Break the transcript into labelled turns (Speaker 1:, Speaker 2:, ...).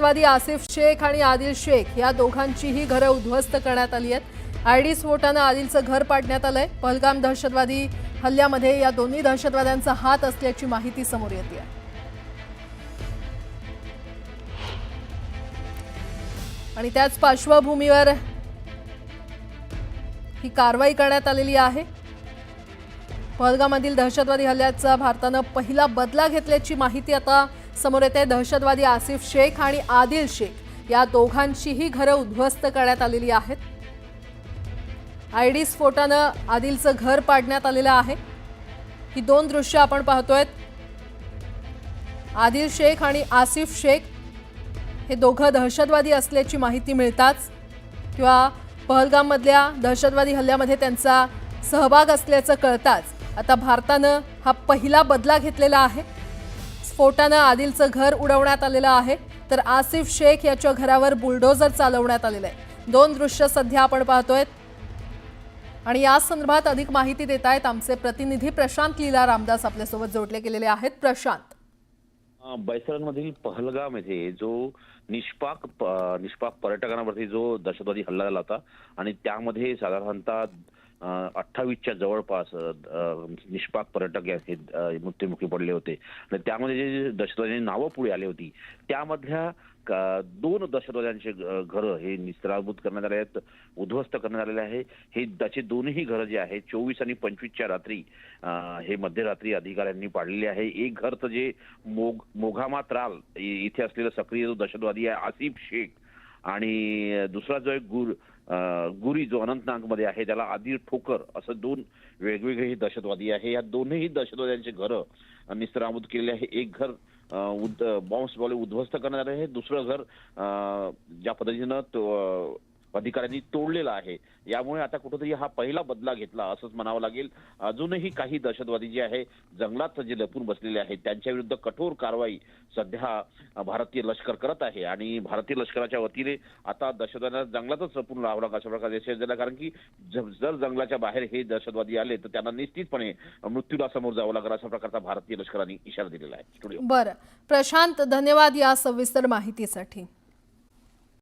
Speaker 1: दहशतवादी आसिफ शेख आणि आदिल शेख या दोघांचीही घरं उद्ध्वस्त करण्यात आली आहेत। आयडी स्फोटानं आदिलचं घर पाडण्यात आलंय। पहलगाम दहशतवादी हल्ल्यामध्ये या दोन्ही दहशतवाद्यांचा हात असल्याची माहिती समोर येते आहे। आणि त्याच पार्श्वभूमीवर ही कारवाई करण्यात आलेली आहे। पहलगाममधील दहशतवादी हल्ल्याचा भारतानं पहिला बदला घेतल्याची माहिती आता समोर येते। दहशतवादी आसिफ शेख आणि आदिल शेख या दोघांचीही घरं उद्ध्वस्त करण्यात आलेली आहेत। आयडी स्फोटानं आदिलचं घर पाडण्यात आलेलं आहे। ही दोन दृश्य आपण पाहतोय। आदिल शेख आणि आसिफ शेख हे दोघं दहशतवादी असल्याची माहिती मिळताच किंवा पहलगाममधल्या दहशतवादी हल्ल्यामध्ये त्यांचा सहभाग असल्याचं कळताच आता भारतानं हा पहिला बदला घेतलेला आहे। स्फोटानं आदिलचं घर उडवण्यात आलेलं आहे, तर आसिफ शेख याच्या घरावर बुलडोझर चालवण्यात आलेलं आहे। दोन दृश्य सध्या आपण पाहतोय आणि या संदर्भात अधिक माहिती देत आहेत आमचे प्रतिनिधी प्रशांत लीला रामदास आपल्यासोबत जोडले गेलेले आहेत। प्रशांत,
Speaker 2: बैसरमधील पहलगाम येथे जो निष्पाक पर्यटकांवरती जो दहशतवादी हल्ला झाला होता आणि त्यामध्ये साधारणतः 28च्या जवळपास निष्पाक पर्यटक मृत्युमुखी पडले होते। आणि त्यामध्ये जे दहशतवादी नावं पुढे आली होती त्यामधल्या दोन दहशतवाद्यांचे घर हे निस्त्राभूत करण्यात आले आहेत, उद्ध्वस्त करण्यात आलेले आहे। हे त्याचे दोन्ही घर जे आहेत 24 आणि 25च्या रात्री हे मध्यरात्री अधिकाऱ्यांनी पाडलेले आहे। एक घर तर जे मोघामा त्राल इथे असलेला सक्रिय जो दहशतवादी आहे आसिफ शेख आणि दुसरा जो एक गुरी जो अनंतनाग मध्ये आहे त्याला आदिल ठोकर असं दोन वेगवेगळे दहशतवादी आहे। या दोन्ही दहशतवाद्यांचे घर निस्त्राभूत केलेले आहे। एक घर बॉम्ब्सद्वारे उद्ध्वस्त करण्यात आले आहे, दुसरं घर ज्या पद्धतीनं अधिकाऱ्यांनी तोडलेला आहे। यामुळे आता कुठेतरी हा पहिला बदला घेतला असंच म्हणावं लागेल। अजूनही काही दहशतवादी जे आहे जंगलात जे लपून बसलेले आहेत त्यांच्या विरुद्ध कठोर कारवाई सध्या भारतीय लष्कर करत आहे आणि भारतीय लष्कराच्या वतीने आता दहशतवाद्यांना जंगलातच लपून राहावं लागेल अशा प्रकारे इशारा दिला, कारण की जर जंगलाच्या बाहेर हे दहशतवादी आले तर त्यांना निश्चितपणे मृत्यूला समोर जावं लागेल अशा प्रकारचा भारतीय लष्कराने इशारा दिलेला आहे।
Speaker 1: बरं प्रशांत, धन्यवाद या सविस्तर माहितीसाठी।